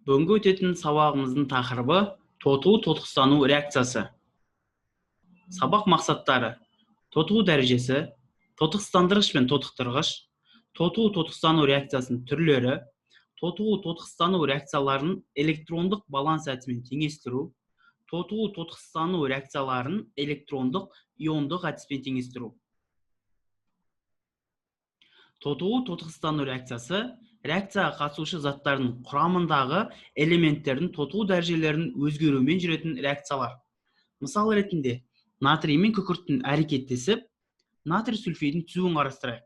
Бүгінгі өтетін сабағымыздың тақырыбы тотығу-тотықстану реакциясы. Сабақ мақсаттары: тотығу дәрежесі, тотықстандырғыш пен тотықтырғыш, тотығу-тотықстану реакциясының түрлері, тотығу-тотықстану реакцияларын электрондық баланс әдісімен теңестіру, тотығу-тотықстану реакцияларын электрондық иондық әдіспен теңестіру. Тотығу-тотықстану реакциясы реакцияға қатысушы заттардың құрамындағы элементтердің тотығу дәрежелерінің өзгеруімен жүретін реакциялар. Мысал ретінде, натрий мен күкірттің әрекеттесіп, натрий сульфидін түзуін қарастырайық.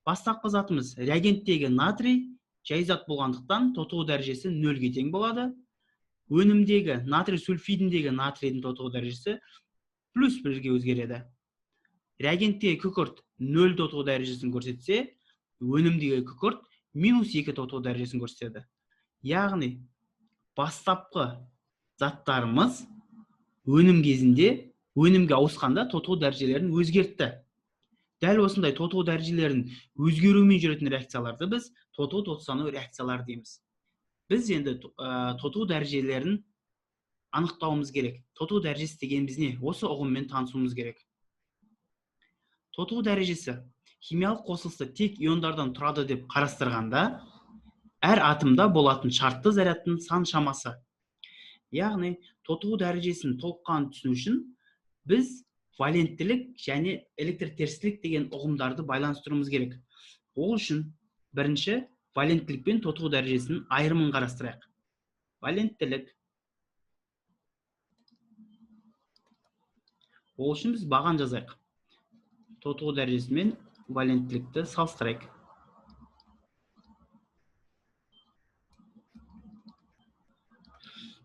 Бастапқы затымыз реагенттегі натрий жай зат болғандықтан тотығу дәрежесі 0-ге тең болады. Өнімдегі натрий сульфидіндегі натрийдің тотығу дәрежесі +1-ге өзгереді. Реагенттегі күкірт 0 тотығу дәрежесін көрсетсе, өнімдегі күкірт -2 тотығу дәрежесін көрсетеді. Яғни, бастапқы заттарымыз өнім кезінде, өнімге ауысқанда тотығу дәрежелерін өзгертті. Дәл осындай тотығу дәрежелерін өзгеруімен жүретін реакцияларды біз тотығу-тотықстану реакциялар дейміз. Біз енді тотығу дәрежелерін анықтауымыз керек. Тотығу дәрежесі дегеніміз не? Осы ұғыммен танысуымыз керек. Тотығу дәрежесі химиялық қосылысты тек иондардан тұрады деп қарастырғанда, әр атомда болатын шартты зарядтың сан шамасы. Яғни, тотығу дәрежесін толыққанды түсіну үшін біз валенттілік және электртерістілік деген ұғымдарды байланыстыруымыз керек. Ол үшін бірінші валенттілік пен тотығу дәрежесінің айырымын қарастырайық. Валенттілік. Ол үшін біз баған жазайық. Тотығу дәрежесі мен валенттілікті салыстырайық.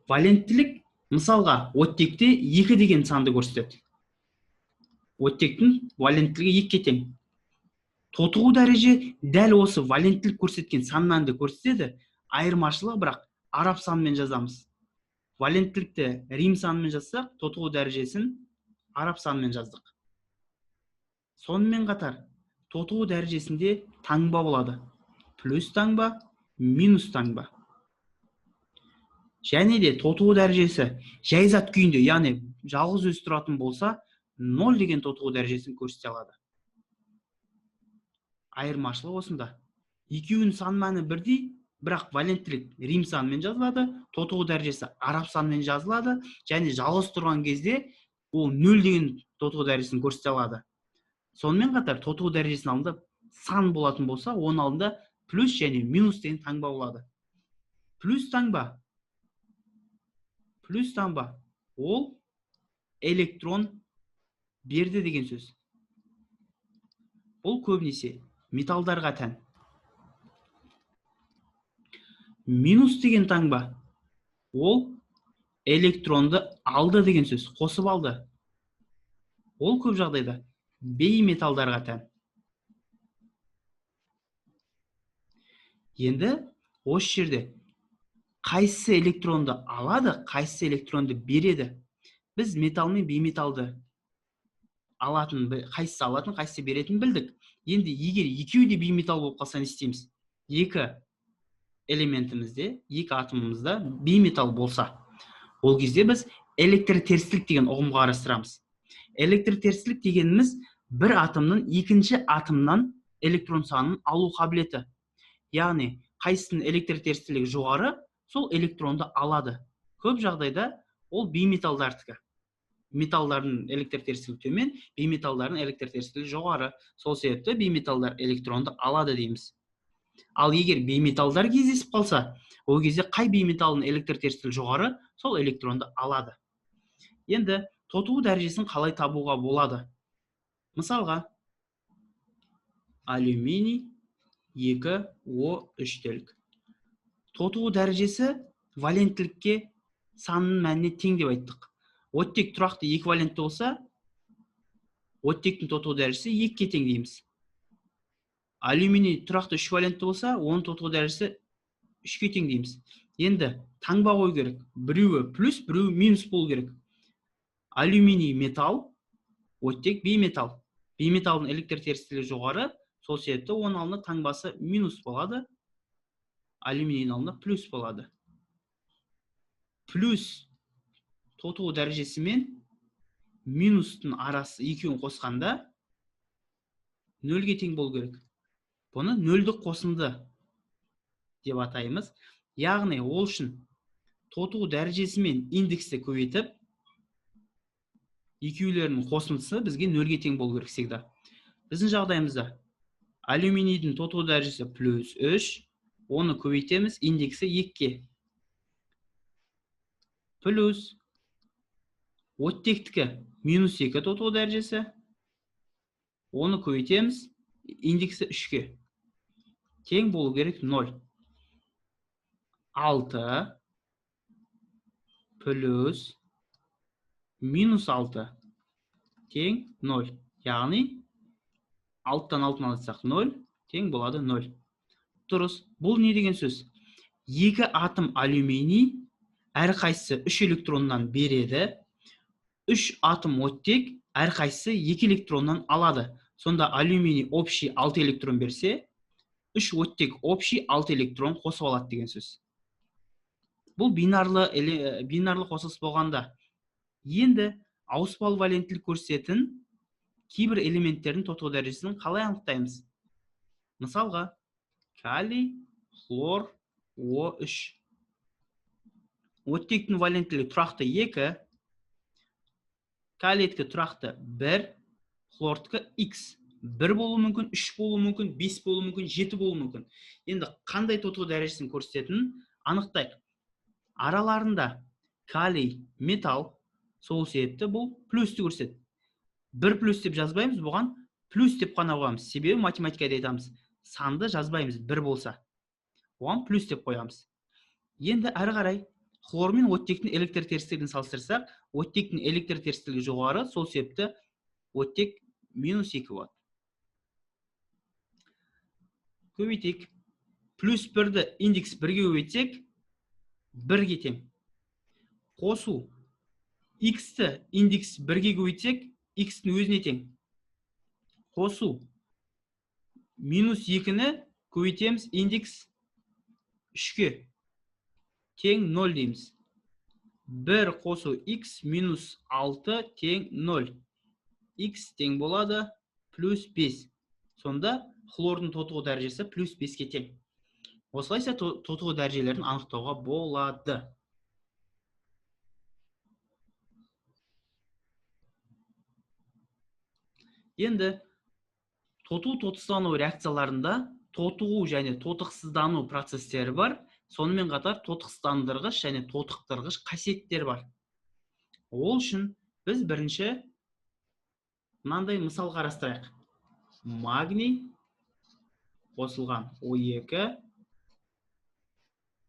Валенттілік мысалға оттекте 2 деген санды көрсетеді. Оттектің валенттілігі 2-ге тең. Тотығу дәреже дәл осы валенттілік көрсеткен саннан да көрсетеді, айырмашылығы бірақ араб санымен жазамыз. Валенттілікті рим санымен жазсақ, тотығу дәрежесін араб санымен жаздық. Сонымен қатар, тотығу дәрежесінде таңба болады. Плюс таңба, минус таңба. Және де тотығу дәрежесі жай зат күйінде, яғни жалғыз өзі тұратын болса, 0 деген тотығу дәрежесін көрсете алады. Айырмашылығы осында. Екеуінің сан мәні бірдей, бірақ валенттілік рим санымен жазылады, тотығу дәрежесі араб санымен жазылады, және жалғыз тұрған кезде ол 0 деген тотығу дәрежесін көрсете алады. Сонымен қатар, тотығу дәрежесінің алдында сан болатын болса, оның алдында плюс және минус деген таңба болады. Плюс таңба. Плюс таңба. Ол электрон берді деген сөз. Ол көбінесе металдарға тән. Минус деген таңба. Ол электронды алды деген сөз, қосып алды. Ол көп жағдайда бейметалдарға тән. Енді осы жерде қайсы электронды алады, қайсы электронды береді. Біз метал мен бейметалды алатын, қайсысы алатын, қайсысы беретін білдік. Енді егер екеуі де бейметал болып қалса не істейміз? Екі элементімізде, екі атомымызда бейметал болса, ол кезде біз электртерістілік деген ұғымға қарастырамыз. Электртерістілік дегеніміз бір атомның екінші атомнан электрон санын алу қабілеті. Яғни, қайсының электртерістілігі жоғары, сол электронды алады. Көп жағдайда ол бейметалдардікі. Металдардың электртерістілігі төмен, бейметалдардың электртерістілігі жоғары. Сол себепті бейметалдар электронды алады дейміз. Ал егер бейметалдар кездесіп қалса, ол кезде қай бейметалдың электртерістілігі жоғары, сол электронды алады. Енді тотығу дәрежесін қалай табуға болады? Мысалға, алюминий 2O3-тілік. Тотығу дәрежесі валенттілікке санның мәніне тең деп айттық. Оттек тұрақты эквивалентті болса, оттектің тотығу дәрежесі 2-ге тең дейміз. Алюминий тұрақты 3 валентті болса, оның тотығу дәрежесі 3-ге тең дейміз. Енді таңба қою керек. Біреуі плюс, біреуі минус болу керек. Алюминий металл, оттек бейметал. Бейметалдың электртерістілігі жоғары, сол себепті оның алдында таңбасы минус болады, алюминийдің алдында плюс болады. плюс тотығу дәрежесі мен минустың арасы екеуін қосқанда 0-ге тең болу керек. Бұны нөлдік қосынды деп атаймыз. Яғни ол үшін тотығу дәрежесі мен индексті көбейтіп, екеулерінің қосындысы бізге 0-ге тең болу керек всегда. Біздің жағдайымызда алюминийдің тотығу дәрежесі плюс 3, оны көбейтеміз, индексі 2-ке. Плюс оттектікі минус 2 тотығу дәрежесі, оны көбейтеміз, индексі 3-ке. Тең болу керек 0. 6 плюс минус 6 тең 0. Яғни 6-тан 6-ны алсақ 0, тең болады 0. Дұрыс. Бұл не деген сөз? 2 атом алюминий әрқайсысы 3 электроннан береді. 3 атом оттек әрқайсысы 2 электроннан алады. Сонда алюминий общий 6 электрон берсе, 3 оттек общий 6 электрон қосып алады деген сөз. Бұл бинарлы қосылыс болғанда. Енді ауыспалы валенттілік көрсететін кейбір элементтердің тотығу дәрежесін қалай анықтаймыз? Мысалға, калий, хлор, О3. Оттектің валенттілігі тұрақты 2, калийтікі тұрақты 1, хлордікі X. 1 болуы мүмкін, 3 болуы мүмкін, 5 болуы мүмкін, 7 болуы мүмкін. Енді қандай тотығу дәрежесін көрсететінін анықтайық. Араларында калий, металл, сол себепті бұл плюсті көрсетеді. 1 плюс деп жазбаймыз, бұған плюс деп қана қоямыз. Себебі математикада айтамыз, санды жазбаймыз 1 болса. Оған плюс деп қоямыз. Енді әрі қарай хлор мен оттектің электр терістілігін салыстырсақ, оттектің электр терістілігі жоғары, сол себепті оттек минус 2 болады. Көбейтейік. Плюс 1-ді индекс 1-ге көбейтсек, 1-ге тең. Қосу. X-ті индекс 1-ге көбейтсек, X-тің өзіне тең. Қосу. Минус 2-ні көбейтеміз, индекс 3-ке. Тең 0 дейміз. 1 қосу X минус 6 тең 0. X тең болады плюс 5. Сонда хлордың тотығу дәрежесі плюс 5-ке тең. Осылайша тотығу дәрежелерін анықтауға болады. Енді тотығу тотықсыздану реакцияларында тотығу және тотықсыздану процестері бар. Сонымен қатар тотықсыздандырғыш және тотықтырғыш қасиеттер бар. Ол үшін біз бірінші мынандай мысал қарастырайық. Магний қосылған O2,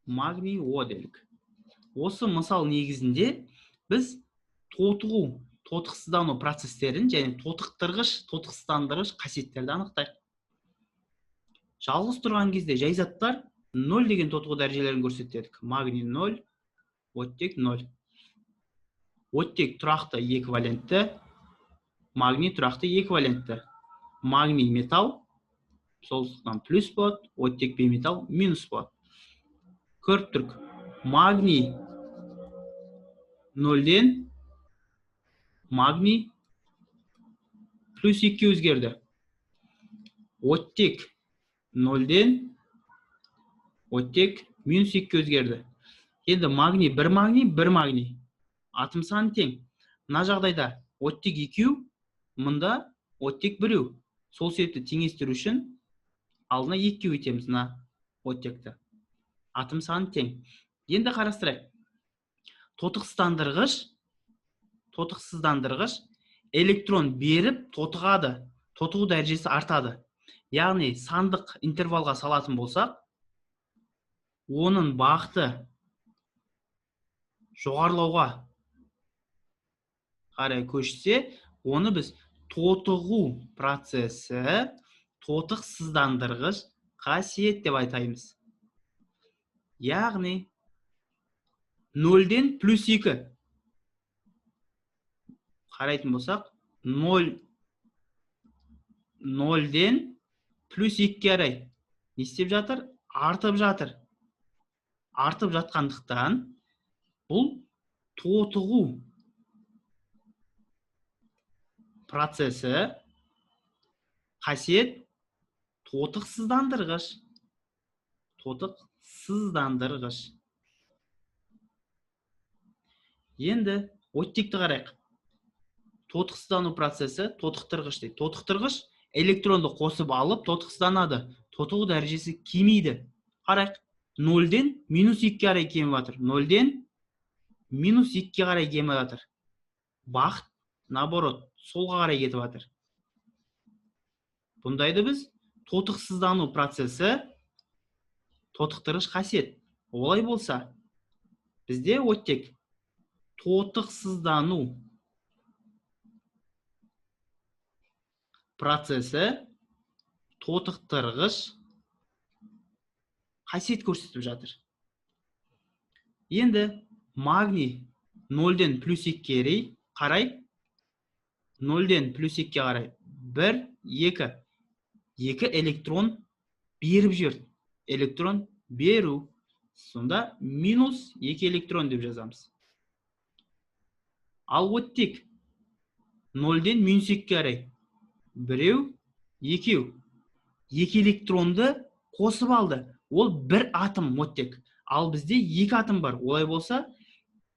магний О делік. Осы мысал негізінде біз тотығу, тотықсыздану процестерін және тотықтырғыш, тотықсыздандырғыш қасиеттерді анықтайық. Жалғыз тұрған кезде жай заттар 0 деген тотығу дәрежелерін көрсетедік. Магний 0, оттек 0. Оттек тұрақты эквивалентті, магний тұрақты эквивалентті. Магний металл, солтықтан плюс болады, оттек бейметалл минус болады. Көріп тұрық. Магний 0-ден магний плюс 2-ке өзгерді. Оттек 0-ден оттек минус 2-ке өзгерді. Енді магний 1 магний. Атом саны тең. Мына жағдайда оттек 2, мұнда оттек 1. Сол себепті теңестіру үшін алдына 2-ке өтеміз мына оттекті. Атом саны тең. Енді қарастырайық. Тотықсыздандырғыш электрон беріп тотығады. Тотығу дәрежесі артады. Яғни сандық интервалға салатын болсақ, оның бағыты жоғарылауға қарай көшсе, оны біз тотығу процесі тотықсыздандырғыш қасиет деп айтаймыз. Яғни 0-ден плюс 2 қарайтын болсақ, 0-ден плюс 2-ке қарай не істеп жатыр? Артып жатыр. Артып жатқандықтан Бұл тотығу процесі, қасиет тотықсыздандырғыш. Тотықсыздандырғыш. Енді оттекті қарайық. Тотықсыздану процесі тотықтырғыш дейді. Тотықтырғыш электронды қосып алып тотықсызданады. Тотығу дәрежесі кемейді. Қарайық. 0-ден -2-ге қарай кеміп жатыр. 0-ден -2-ге қарай кеміп жатыр. Бағыт, наоборот, солға қарай кетіп жатыр. Бұндайды біз тотықсыздану процесі тотықтырғыш қасиет. Олай болса, бізде оттек тотықсыздану процесі тотықтырғыш қасиет көрсетіп жатыр. Енді магний 0-ден +2-ге қарай, 0-ден +2-ге қарай 1, 2. 2 электрон беріп жүр. Электрон беру. Сонда -2 электрон деп жазамыз. Ал оттек 0-ден -2-ге қарай 1, 2. 2 электронды қосып алды. Ол 1 атом оттек. Ал бізде 2 атом бар. Олай болса,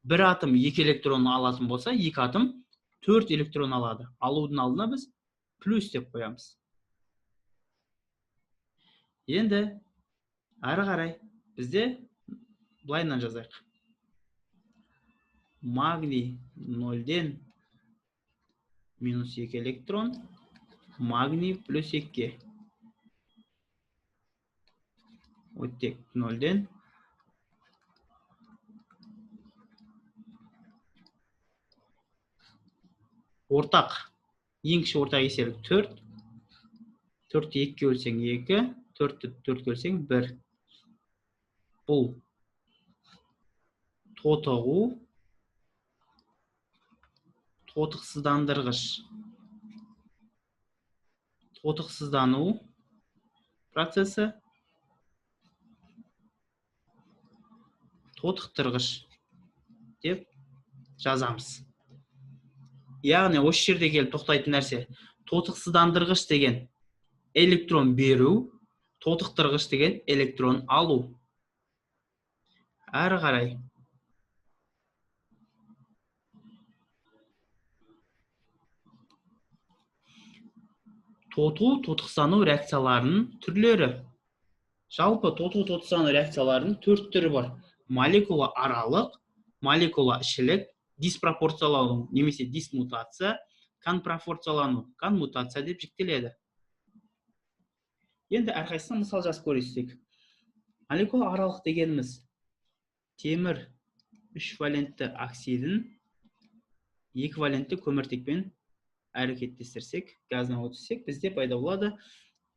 1 атом 2 электрон алатын болса, 2 атом 4 электрон алады. Алудың алдына біз плюс деп қоямыз. Енді ары қарай бізде былайынан жазайық. Магний 0-ден -2 электрон, магний +2. Оттек 0-ден ортақ. Ең кіші ортақ еселік 4. 4-ті 2-ге бөлсең 2, 4-ті 4-ге бөлсең 1. Бұл тотығу, тотықсыздандырғыш. Тотықсыздану процесі тотықтырғыш деп жазамыз. Яғни осы жерде келіп тоқтайтын нәрсе, тотықсыздандырғыш деген электрон беру, тотықтырғыш деген электрон алу. Ары қарай. Тотықсыздану реакцияларының түрлері. Жалпы тотықсыздану реакцияларының 4 түрі бар. Молекула аралық, молекула ішілік, диспропорциялану немесе дисмутация, конпропорциялану, конмутация деп жіктеледі. Енді әрқайсысына мысал жазып көрсетейік. Молекула аралық дегеніміз темір 3 валентті оксидін 2 валентті көміртекпен әрекеттестірсек, газына өтсек, бізде пайда болады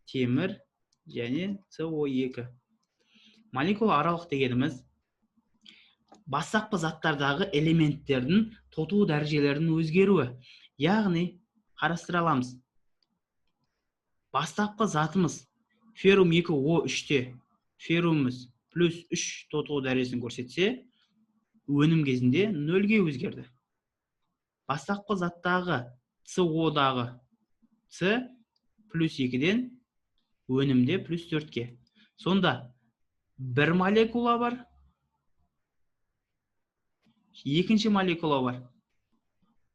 темір және CO2. Молекула аралық дегеніміз бастапқы заттардағы элементтердің тотығу дәрежелерінің өзгеруі. Яғни, қарастыра аламыз. Бастапқы затымыз феррум 2O3-те феррумымыз +3 тотығу дәрежесін көрсетсе, өнім кезінде 0-ге өзгерді. Бастапқы заттағы CO-дағы С +2-ден өнімде +4-ге. Сонда бір молекула бар, екінші молекула бар.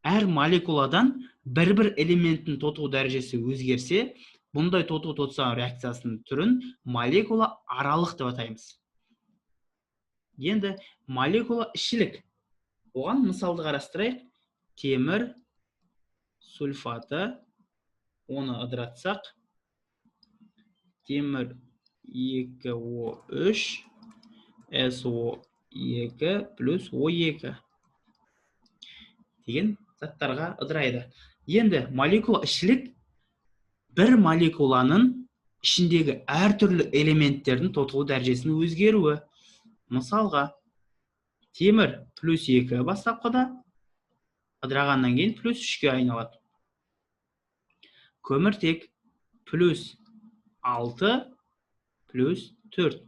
Әр молекуладан бір элементтің тотығу дәрежесі өзгерсе, бұндай тотығу-тотықсыздану реакциясының түрін молекула аралық деп атаймыз. Енді молекула ішілік. Оған мысалды қарастырайық. Темір сульфаты, оны ыдыратсақ, темір 2O3, SO2 плюс O2 деген заттарға ыдырайды. Енді молекула ішілік бір молекуланың ішіндегі әртүрлі элементтердің тотығу дәрежесінің өзгеруі. Мысалға, темір +2 бастапқыда, ыдырағаннан кейін +3-ге айналады. Көміртек +6 +4.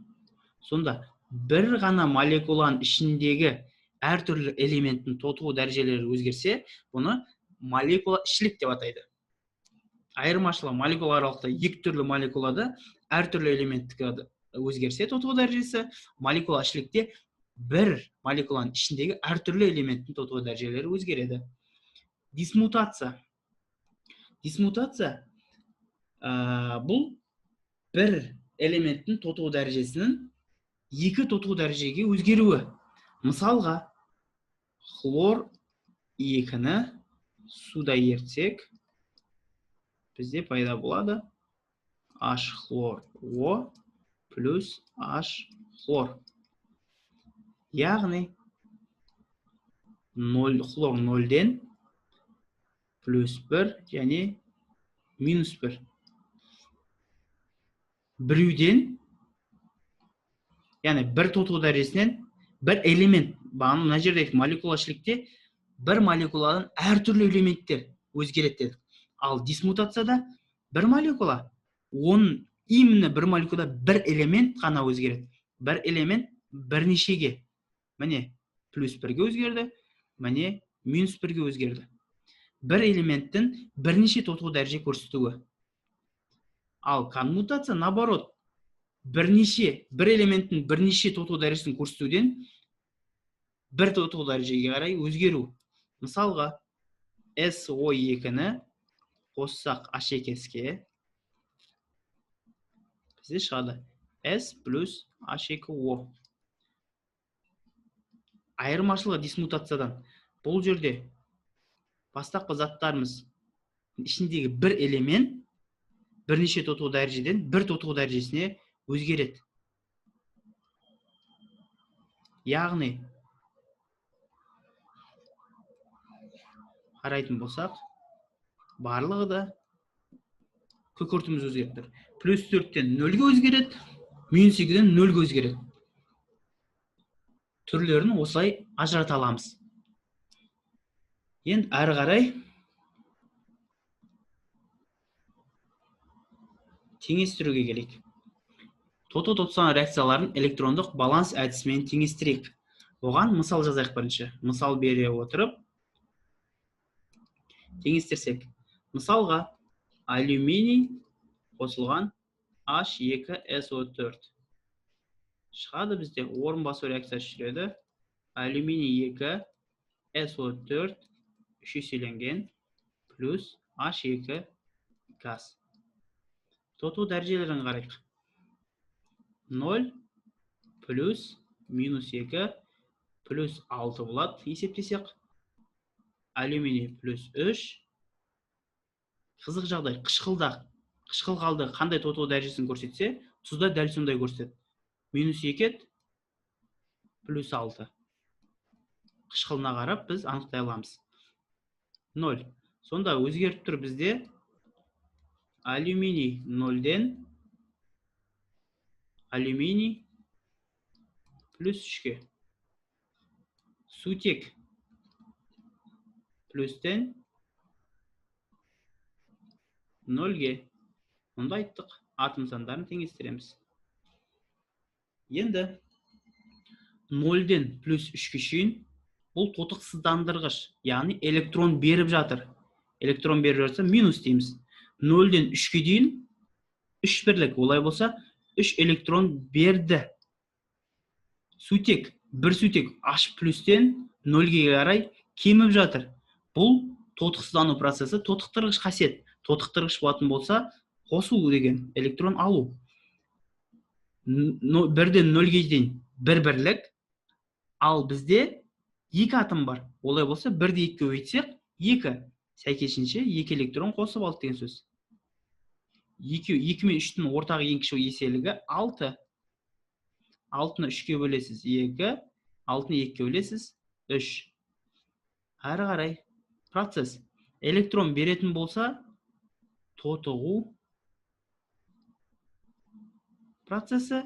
Сонда бір ғана молекуланың ішіндегі әртүрлі элементтің тотығу дәрежелері өзгерсе, бұны молекула ішілік деп атайды. Айырмашылығы молекула аралықта екі түрлі молекулада әртүрлі элементтікі өзгерсе тотығу дәрежесі, молекула ішілікте бір молекуланың ішіндегі әртүрлі элементтің тотығу дәрежелері өзгереді. Дисмутация. Дисмутация бұл бір элементтің тотығу дәрежесінің екі тотығу дәрежеге өзгеруі. Мысалға, хлор 2-ні суда ертсек, бізде пайда болады H хлор О плюс H хлор. Яғни, хлор 0-ден плюс 1 және минус 1. Біреуден, яғни бір тотығу дәрежесінен бір элемент, бағаны мына жердегі молекула ішілікте бір молекуладан әртүрлі элементтер өзгереді дедік. Ал дисмутацияда бір молекула, оның именно бір молекулада бір элемент қана өзгереді. Бір элемент бірнешеге. Міне, плюс 1-ге өзгерді, міне, минус 1-ге өзгерді. Бір элементтің бірнеше тотығу дәреже көрсетуі. Ал коммутация, наоборот, бір элементтің бірнеше тотығу дәрежесін көрсетуден бір тотығу дәрежеге қарай өзгеру. Мысалға, SO2-ні қоссақ H2-ге, бізде шығады S плюс H2O. Айырмашылығы дисмутациядан. Бұл жерде бастапқы заттарымыз ішіндегі бір элемент бірнеше тотығу дәрежеден бір тотығу дәрежесіне өзгереді. Яғни, қарайтын болсақ, барлығы да күкіртіміз өзгерді. Плюс 4-тен 0-ге өзгереді, минус 2-ден 0-ге өзгереді. Түрлерін осылай ажырата аламыз. Енді әрі қарай теңестіруге келейік. Тоту-тотсаң реакцияларын электрондық баланс әдісімен теңестірейік. Оған мысал жазайық бірінші. Мысал бере отырып теңестірсек. Мысалға, алюминий қосылған H2SO4. Шығады бізде орын басу реакциясы жүреді. Алюминий 2 SO4 3 еселенген плюс H2 газ. Тоту дәрежелерін қарайық. 0 плюс минус 2 плюс 6 болады. Есептесек, алюминий плюс 3. Қызық жағдай, қышқыл қалды қандай тоту дәрежесін көрсетсе, тұзда дәл сондай көрсетеді. Минус 2 плюс 6. Қышқылына қарап біз анықтай аламыз. 0. Сонда өзгеріп тұр бізде алюминий 0-ден алюминий плюс 3-ке. Сутек плюстен 0-ге. Онда айттық, атом сандарын теңестіреміз. Енді 0-ден плюс 3-ке шейін бұл тотықсыздандырғыш, яғни электрон беріп жатыр. Электрон беріп жатса минус дейміз. 0-ден 3-ке дейін 3 бірлік, олай болса 3 электрон берді. Сутек, бір сутек H плюстен 0-ге қарай кеміп жатыр. Бұл тотықсыздану процесі, тотықтырғыш қасиет. Тотықтырғыш болатын болса, қосу деген электрон алу. 1-ден 0-ге дейін бір бірлік, ал бізде 2 атом бар. Олай болса 1-ді 2-ге өйтсек, 2. Сәйкесінше 2 электрон қосып алды деген сөз. 2 мен 3-тің ортақ ең кіші еселігі 6. 6-ны 3-ке бөлесіз 2, 6-ны 2-ке бөлесіз 3. Әрі қарай процесс. Электрон беретін болса, тотығу процесі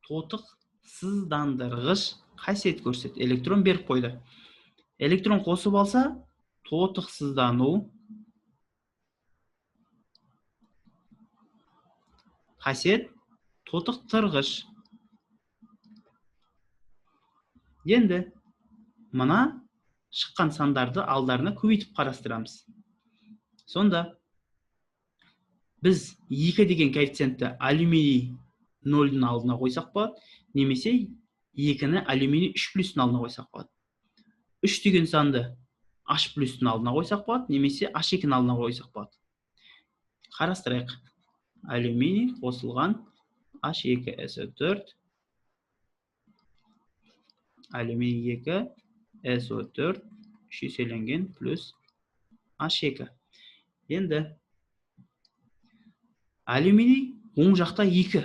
тотықсыздандырғыш қасиет көрсетеді. Электрон беріп қойды. Электрон қосып алса, тотықсыздану қасиет тотықтырғыш. Енді мына шыққан сандарды алдарына көбейтіп қарастырамыз. Сонда біз 2 деген коэффициентті алюминий 0-дің алдына қойсақ болады, немесе 2-ні алюминий 3+-дің алдына қойсақ болады. 3 деген санды H+-дің алдына қойсақ болады, немесе H2-ның алдына қойсақ болады. Қарастырайық. Алюминий қосылған H2SO4, алюминий 2 SO4 3 еселенген плюс H2. Енді алюминий оң жақта 2.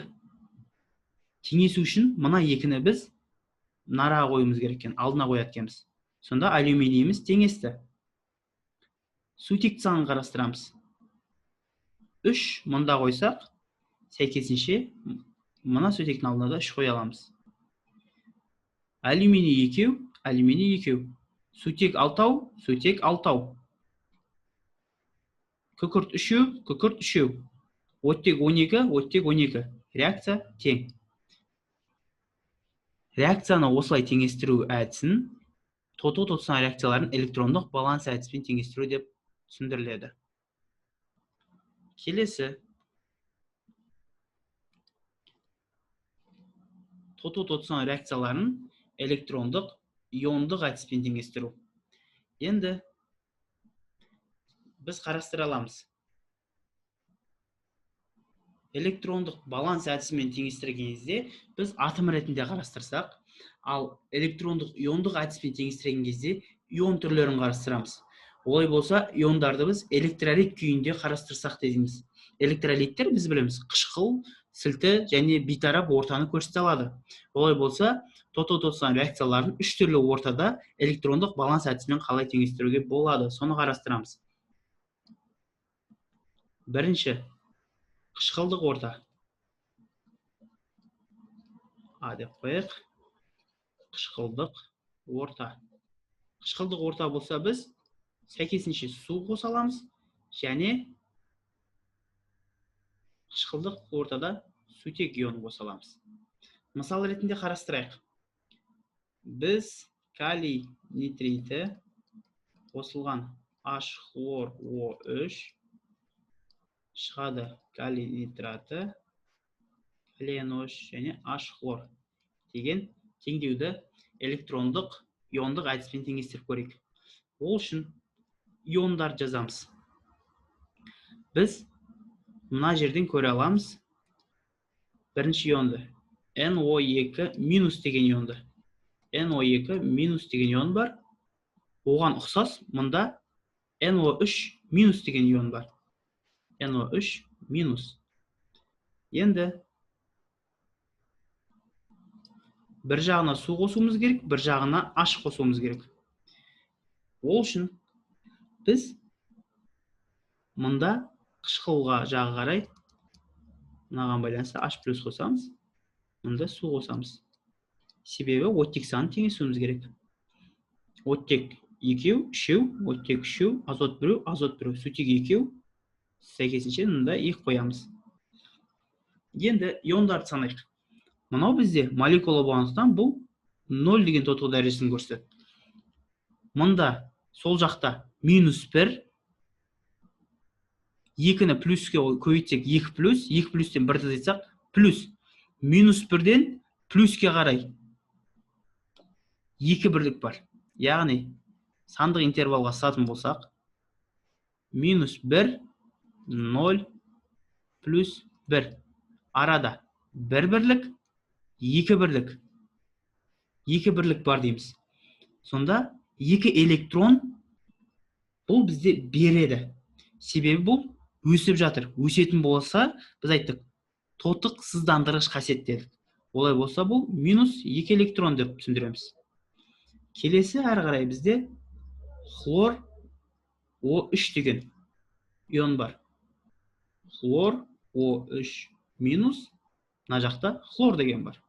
Теңесу үшін мына 2-ні біз нараға қойымыз керек екен, алдына қояды екенбіз. Сонда алюминийіміз теңесті. Сутек санын қарастырамыз. 3 мұнда қойсақ, сәйкесінше мына сутектің алдына да 3 қоя аламыз. Алюминий 2, алюминий 2. Сутек 6, сутек 6. Күкірт 3, күкірт 3. Оттек 12, оттек 12. Реакция тең. Реакцияны осылай теңестіру әдісін тоту-тотысқан реакцияларын электрондық баланс әдіспен теңестіру деп түсіндіріледі. Келесі тоту-тотысқан реакцияларын электрондық иондық әдіспен теңестіру. Енді біз қарастыра аламыз. Электрондық баланс әдісімен теңестірген кезде біз атом ретінде қарастырсақ, ал электрондық иондық әдіспен теңестірген кезде ион түрлерін қарастырамыз. Олай болса, иондарды біз электролит күйінде қарастырсақ дейміз. Электролиттер біз білеміз, қышқыл, сілті және бейтарап ортаны көрсете алады. Олай болса, тоту-тотысқан реакцияларын 3 түрлі ортада электрондық баланс әдісімен қалай теңестіруге болады, соны қарастырамыз. Бірінші, қышқылдық орта. А деп қояйық. Қышқылдық орта. Қышқылдық орта болса біз сәйкесінше су қоса аламыз, және қышқылдық ортада сутек ионын қоса аламыз. Мысал ретінде қарастырайық. Біз калий нитриті қосылған H хлор O3 шығады калий нитраты, калий NO3 және H хлор деген теңдеуді электрондық иондық әдіспен теңестіріп көрейік. Ол үшін иондар жазамыз. Біз мына жерден көре аламыз бірінші ионды. NO2- деген ионды. NO2- деген ион бар. Оған ұқсас, мұнда NO3- деген ион бар. NO3-. Енді бір жағына су қосуымыз керек, бір жағына H қосуымыз керек. Ол үшін біз мұнда қышқылға жағы қарай мынаған байланысты H+ қосамыз, мұнда су қосамыз. Себебі оттек санын теңесуіміз керек. Оттек 2, 3, оттек 3, азот 1, азот 1, сутек 2, сәйкесінше мұнда 2 қоямыз. Енді иондарды санайық. Мынау бізде молекула болғандықтан бұл 0 деген тотығу дәрежесін көрсетеді. Мұнда сол жақта -1, 2-ні плюске көбейтсек 2+, 2+-тен 1-ді айтсақ, плюс -1-ден плюске қарай 2 бірлік бар. Яғни сандық интервалға сатын болсақ, -1, 0, плюс 1. Арада 1 бірлік, 2 бірлік. 2 бірлік бар дейміз. Сонда 2 электрон бұл бізде береді. Себебі бұл өсіп жатыр. Өсетін болса, біз айттық, тотық сыздандырғыш қасиет дедік. Олай болса, бұл -2 электрон деп түсіндіреміз. Келесі әрі қарай бізде хлор O3 деген ион бар. Хлор O3-, мына жақта хлор деген бар.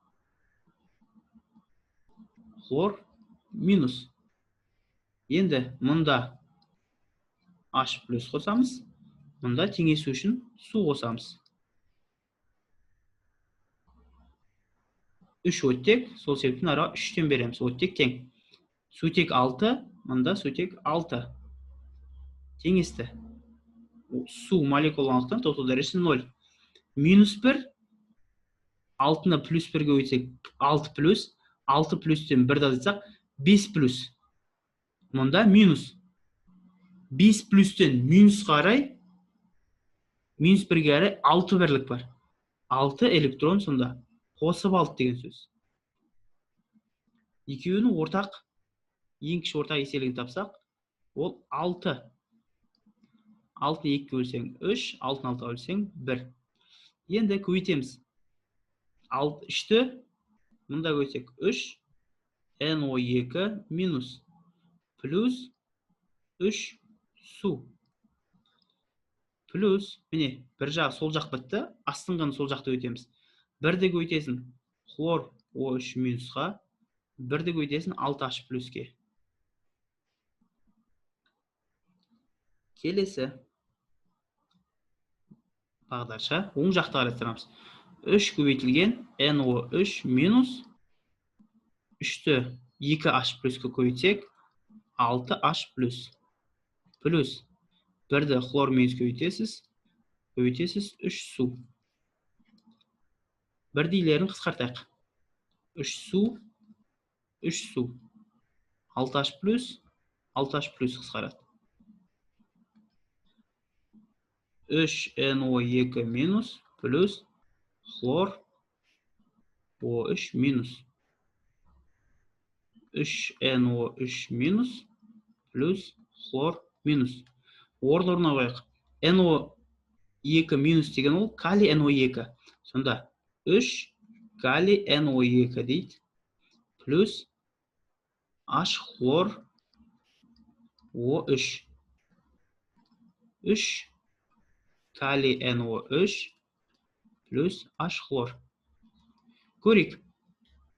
Хлор-. Енді мұнда H+ қосамыз, мұнда теңесу үшін су қосамыз. 3 оттек, сол себептен ара 3-тен береміз. Оттек тең. Сутек 6, мында сутек 6. Теңесті. Су молекулалықтан тоту дәрежесі 0. Минус 1, 6-ны плюс 1-ге өйтсек 6 плюс, 6 плюстен 1-ді азайтсақ 5 плюс. Мұнда минус. 5 плюстен минус қарай, минус 1-ге қарай 6 бірлік бар. 6 электрон сонда қосып алды деген сөз. Екеуінің ортақ, ең кіші ортақ еселігін тапсақ, ол 6. 6-ны 2-ге бөлсең 3, 6-ны 6-ға бөлсең 1. Енді көбейтеміз. 3-ті мұнда көбейтсек 3, NO2 минус плюс 3 су. Плюс, міне, бір жағы сол жақ бітті, астыңғаны сол жақты өтеміз. 1-ді көйтесін хлор O3 минусқа, 1-ді көйтесін 6H плюске. Келесі. Бағдарша, оң жақты қарастырамыз. 3 көбейтілген NO3 минус 3-ті 2H плюске көйтсек, 6H плюс. Плюс 1-ді хлор минус көбейтесіз 3 су. Бірдейлерін қысқартайық. 3 су, 3 су. 6H плюс, 6H плюс қысқарады. 3NO2 минус плюс хлор O3 минус. 3NO3 минус плюс хлор минус. Орын-орнына қояйық. NO2 минус деген ол калий NO2. Сонда 3 калий NO2 дейді. Плюс H хлор O3. 3 калий NO3 плюс H хлор. Көрейік.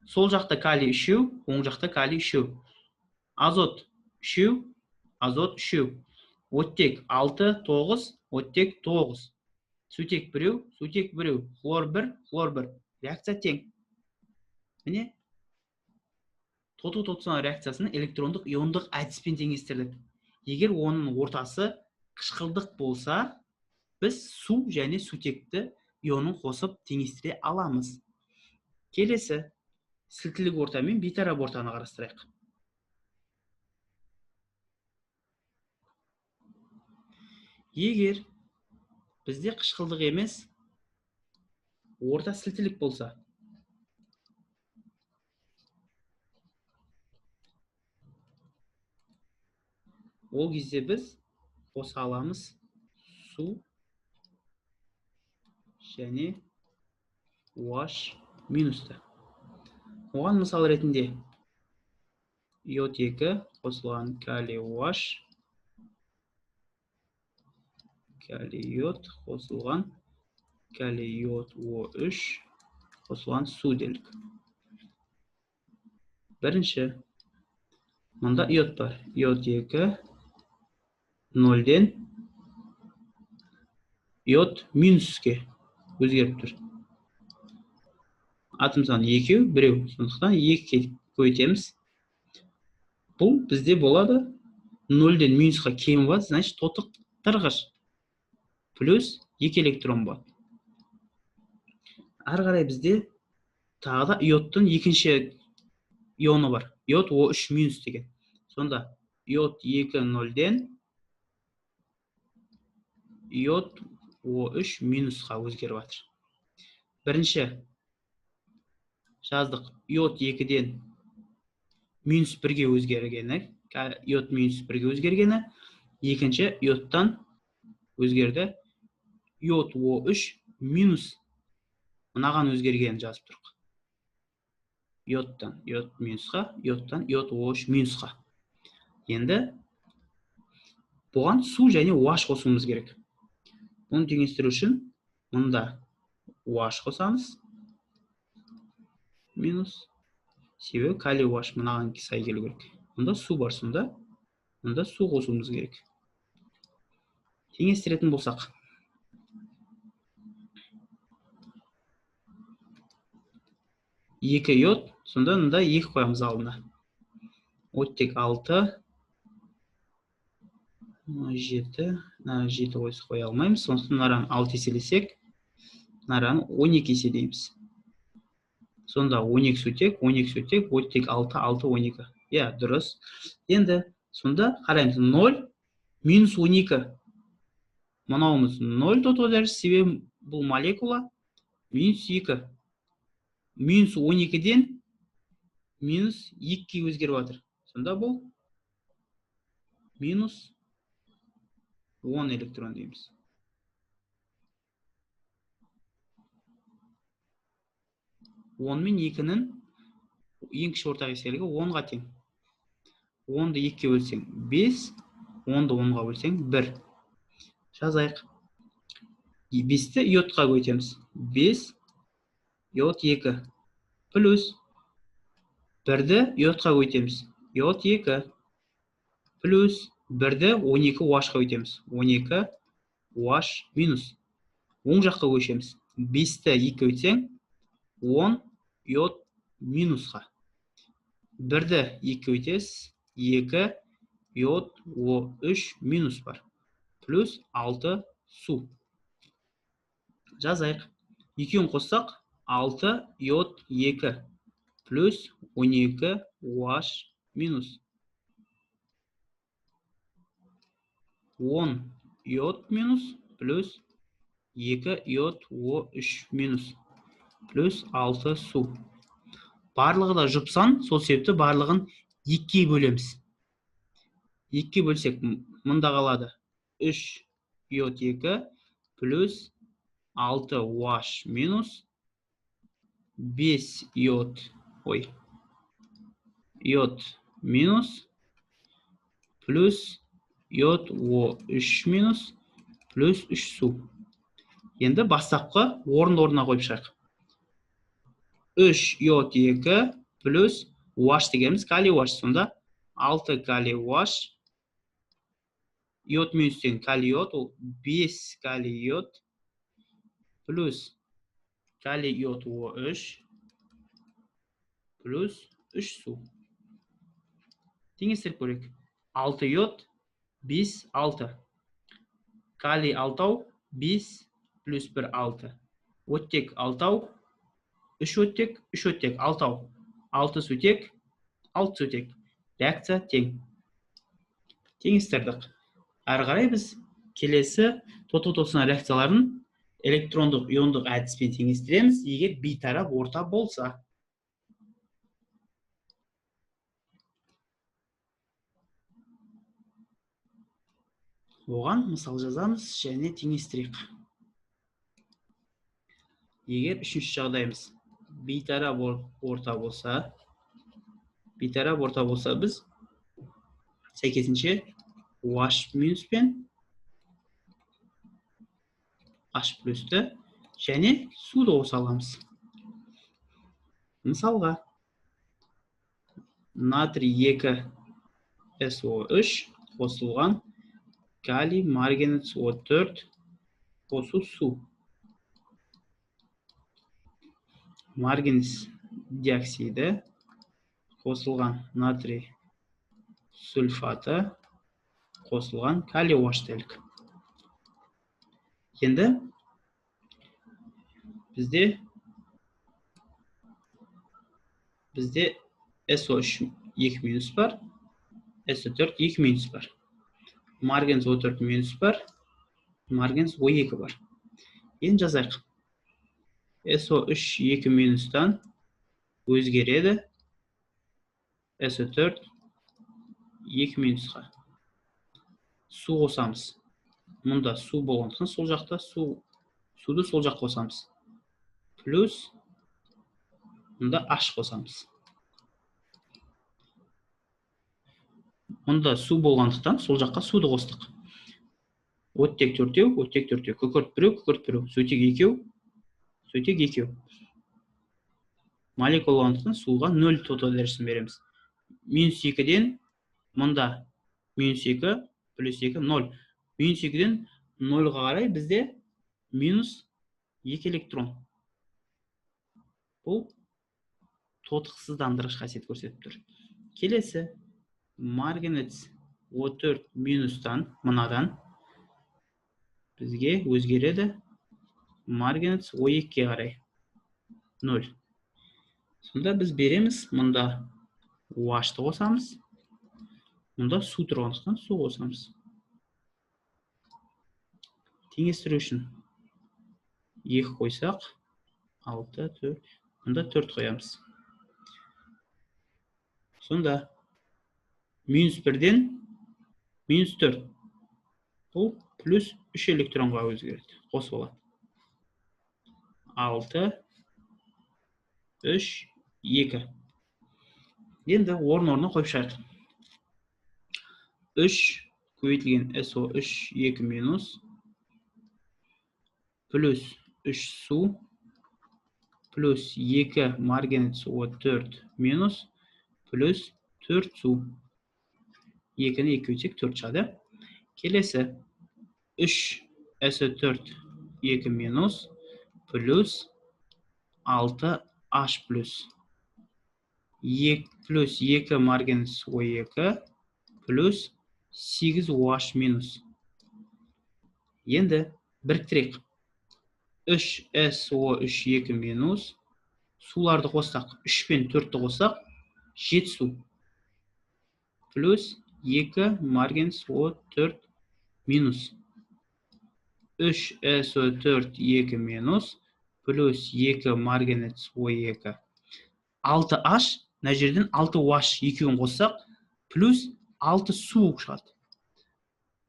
Сол жақта калий 3, оң жақта калий 3. Азот 3, азот 3. Оттек 6, 9, оттек 9. Сутек 1, сутек 1. Хлор 1, хлор 1. Реакция тең. Міне, тоту-тотсына реакциясының электрондық иондық әдіспен теңестірдік. Егер оның ортасы қышқылдық болса, біз су және сутекті ионын қосып теңестіре аламыз. Келесі, сілтілік орта мен бейтарап ортаны қарастырайық. Егер бізде қышқылдық емес, орта сілтілік болса, ол кезде біз қоса аламыз су және OH минусты. Оған мысал ретінде иод 2 қосылған калий OH, калий иод қосылған калий иод O3 қосылған су делік. Бірінші, мұнда иод бар. Иод 2 0-ден иод минуске өзгеріп тұр. Атом саны 2, 1. Сондықтан 2-ке көйтеміз. Бұл бізде болады 0-ден минусқа кем болады, значит, тотық тырғыш. Плюс 2 электрон болады. Ары қарай бізде тағы да иодтың екінші ионы бар. Иод O3 минус деген. Сонда иод 2 0-ден иод O3 минусқа өзгеріп жатыр. Бірінші жаздық иод 2-ден минус 1-ге өзгергені, иод минус 1-ге өзгергені, екінші иодтан өзгерді, иод O3 минус мынаған өзгергенін жазып тұрық. Иодтан иод минусқа, иодтан иод O3 минусқа. Енді бұған су және OH қосуымыз керек. Бұны теңестіру үшін мұнда OH қосамыз. Минус. Себебі калий OH мынаған сай келу керек. Мұнда су бар, сонда мұнда су қосуымыз керек. Теңестіретін болсақ. Екі иод, сонда мұнда 2 қоямыз алдына. оттек 6, 7, 7 қоя алмаймыз. Сондықтан мынаны 6 еселесек, мынаны 12 еселейміз. Сонда 12 сутек, оттек 6, 6, 12. Иә, дұрыс. Енді сонда қараймыз, 0, минус 12. Мынауымыз 0 тотығу дәрежесі, себебі бұл молекула минус 2. Минус 12-ден минус 2-ге өзгеріп жатыр. Сонда бұл минус 10 электрон дейміз. Он мен 2-нің ең кіші ортақ еселігі 10-ға тең. 10-ды 2-ге бөлсең 5, 10-ды 10-ға бөлсең 1. Жазайық. 5-ті йодқа көйтеміз. 5 йод 2 плюс 1-ді йодқа көйтеміз. Йод 2 плюс 1-ді 12 уашқа көйтеміз. 12 уаш минус. Оң жаққа көшеміз. 5-ті 2 көйтсең 10 йод минусқа. 1-ді 2 көйтесіз. 2 йод 3 минус бар. Плюс 6 су. Жазайық. 2-ін қоссақ 6 йод 2 плюс 12 уаш минус. 10 йод минус плюс 2 йод 3 минус плюс 6 су. Барлығы да жұпсан, сол себепті барлығын 2-ге бөлеміз. 2-ге бөлсек, мұнда қалады 3 йод 2 плюс 6 уаш минус 5 йод минус плюс йод 3 минус плюс 3 су. Енді бастапқы орын-орнына қойып шығайық. 3 йод 2 плюс уаш дегеніміз калий уаш. Сонда 6 калий уаш. Йод минустен калий йод, ол 5 калий йод плюс калий йод 3 плюс 3 су. Теңестіріп көрейік. 6 йод 5, 6. Калий 6, 5 плюс 1, 6. Оттек 6, 3 оттек, 3 оттек, 6. 6 сутек, 6 сутек. Реакция тең. Теңестірдік. Әрі қарай біз келесі тотығу тосына реакцияларын электрондық иондық әдіспен теңестіреміз, егер бейтарап орта болса. Оған мысал жазамыз және теңестірейік. Егер үшінші жағдайымыз бейтарап орта болса, біз сәйкесінше OH минус пен H плюсті және суды қоса аламыз. Мысалға, натрий 2 SO3 қосылған калий марганец O4 қосу су. Марганец диоксиді қосылған натрий сульфаты қосылған калий OH делік. Енді бізде SO3 2 минус бар, SO4 2 минус бар. Марганец O4 минус бар, марганец O2 бар. Енді жазайық. SO3 2 минустан өзгереді SO4 2 минусқа. Су қосамыз. Мұнда су болғандықтан сол жақта суды сол жаққа қосамыз. Плюс мұнда H қосамыз. Мұнда су болғандықтан сол жаққа суды қостық. Оттек 4, күкірт 1, сутек 2. Молекула болғандықтан суға 0 тотығу дәрежесін береміз. Минус 2-ден мұнда минус 2 плюс 2 0. Минус 2-ден 0-ға қарай бізде минус 2 электрон. Бұл тотықсыздандырғыш қасиет көрсетіп тұр. Келесі марганец O4 минустан мынадан бізге өзгереді марганец O2-ге қарай 0. Сонда біз береміз, мұнда OH-ты қосамыз, мұнда су тұрғандықтан су қосамыз. Теңестіру үшін 2 қойсақ, 6, 4, мұнда 4 қоямыз. Сонда минус 1-ден минус 4. Бұл плюс 3 электронға өзгереді. Қосып алады. 6, 3, 2. Енді орын-орнына қойып шығайық. 3 көбейтілген SO3 2 минус плюс 3 су плюс 2 марганец O4 минус плюс 4 су. 2-ні 2 өтсек 4 шығады. Келесі 3 SO4 2 минус плюс 6 H плюс 2 марганец O2 плюс 8 OH минус. Енді біріктірек. 3 SO3 2 минус суларды қоссақ, 3 пен 4-ті қоссақ, 7 су. Плюс 2 марганец O4 минус. 3 SO4 2 минус плюс 2 марганец O2. 6H, мына жерден 6OH екеуін қоссақ, плюс 6 су шығады.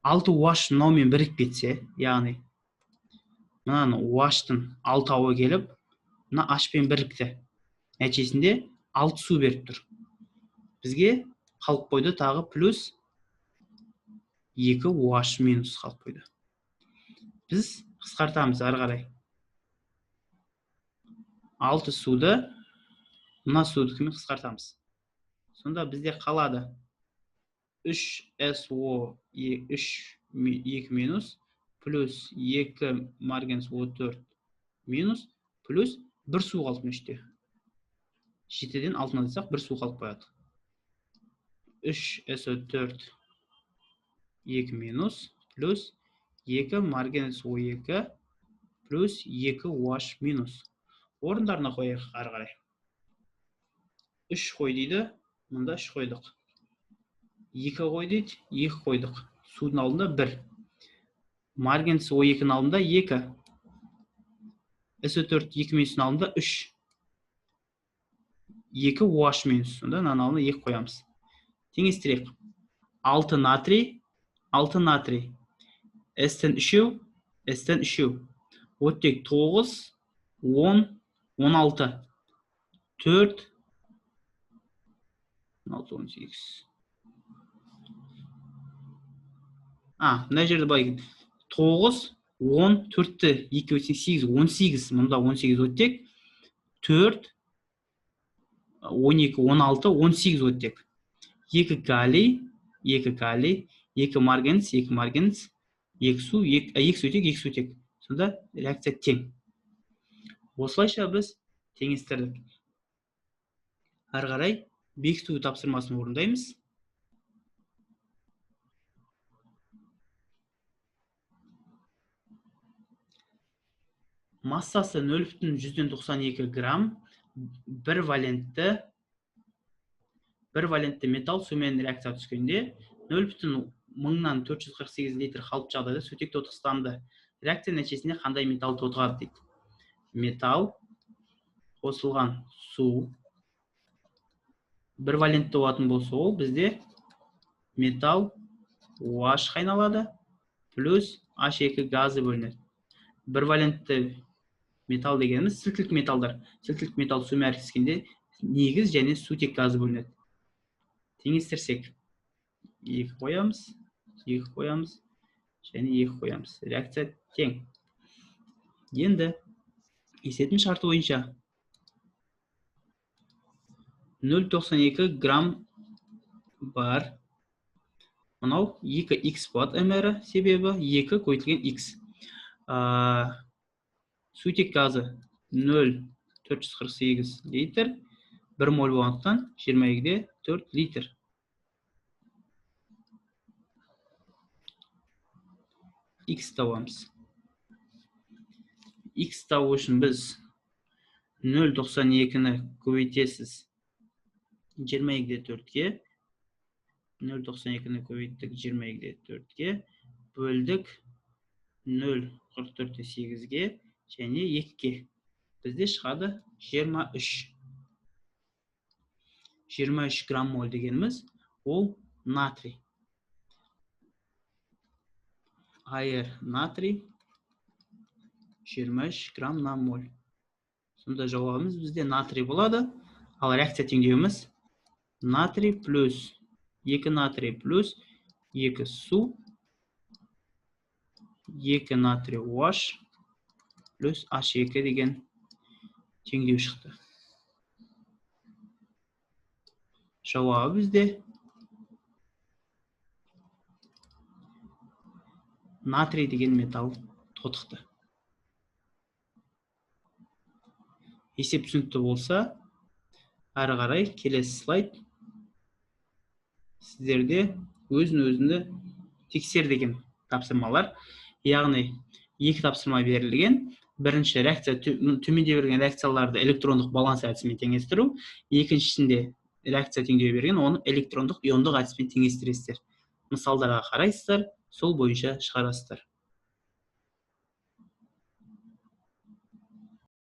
6OH мынаумен бірігіп кетсе, яғни мынаны OH-тың 6-ауы келіп, мына H-пен бірікті. Нәтижесінде 6 су беріп тұр. Бізге қалып қойды тағы плюс 2 OH минус қалып қойды. Біз қысқартамыз ары қарай. 6 суды мына судыкімен қысқартамыз. Сонда бізде қалады 3 SO3 2 минус плюс 2 марганец O4 минус плюс 1 су қалып меште. 7-ден 6-на десақ 1 су қалып қояды. 3 SO4 2 минус плюс 2 марганец O2 плюс 2 OH минус. Орындарына қойайық ары қарай. 3 қой дейді, мұнда 3 қойдық. 2 қой дейді, 2 қойдық. Судың алдында 1. Марганец O2-ның алдында 2. SO4 2 минустың алдында 3. 2 OH минус. Сонда мынаның алдына 2 қоямыз. Теңестірейік. 6 натрий, 6 натрий. S-тен 3, S-тен 3. Оттек 9, 10, 16. 4, 16, 18. Мына жерде былай 9, 10, 4-ті 2 өтсек 8, 18. Мұнда 18 оттек. 4, 12, 16, 18 оттек. 2 калий, 2 калий, 2 марганец, 2 марганец, 2 су, 2 сутек, 2 сутек. Сонда реакция тең. Осылайша біз теңестірдік. Ары қарай бекіту тапсырмасын орындаймыз. Массасы 0,192 грамм бір валентті металл сумен реакция түскенде 0,448 литр қалып жағдайда сутек тотықстанды. Реакция нәтижесінде қандай металл тотығады дейді. Металл қосылған су бір валентті болатын болса, ол бізде металл OH қайналады, плюс H2 газы бөлінеді. Бір валентті металл дегеніміз сілтілік металдар. Сілтілік металл сумен әрекеттескенде негіз және сутек газы бөлінеді. Теңестірсек, 2 қоямыз, 2 қоямыз, және 2 қоямыз. Реакция тең. Енді есептің шарты бойынша 0,92 грамм бар. Мынау 2x болады мр себебі 2 көбейтілген x. Сутек газы 0,448 литр. 1 моль болғандықтан 22-де 4 литр. x табамыз. X табу үшін біз 0,92-ні көбейтесіз 22-4-ге, 0,92-ні көбейттік 22-4-ге, бөлдік 0,44-8-ге және 2-ге. Бізде шығады 23. 23 грамм моль дегеніміз, ол натрий. Айыр натрий 23 грамм на моль. Сонда жауабымыз бізде натрий болады. Ал реакция теңдеуіміз натрий плюс 2 натрий плюс 2 су 2 натрий OH плюс H2 деген теңдеу шықты. Жауабы бізде натрий деген металл тотықты. Есеп түсінікті болса, ары қарай келесі слайд сіздерде өзін-өзінді тексер деген тапсырмалар. Яғни, екі тапсырма берілген. Бірінші реакция төменде берген реакцияларды электрондық баланс әдісімен теңестіру. Екіншісінде реакция теңдеуі берген, оны электрондық иондық әдіспен теңестіресіздер. Мысалдарға қарайсыздар, сол бойынша шығарасыздар.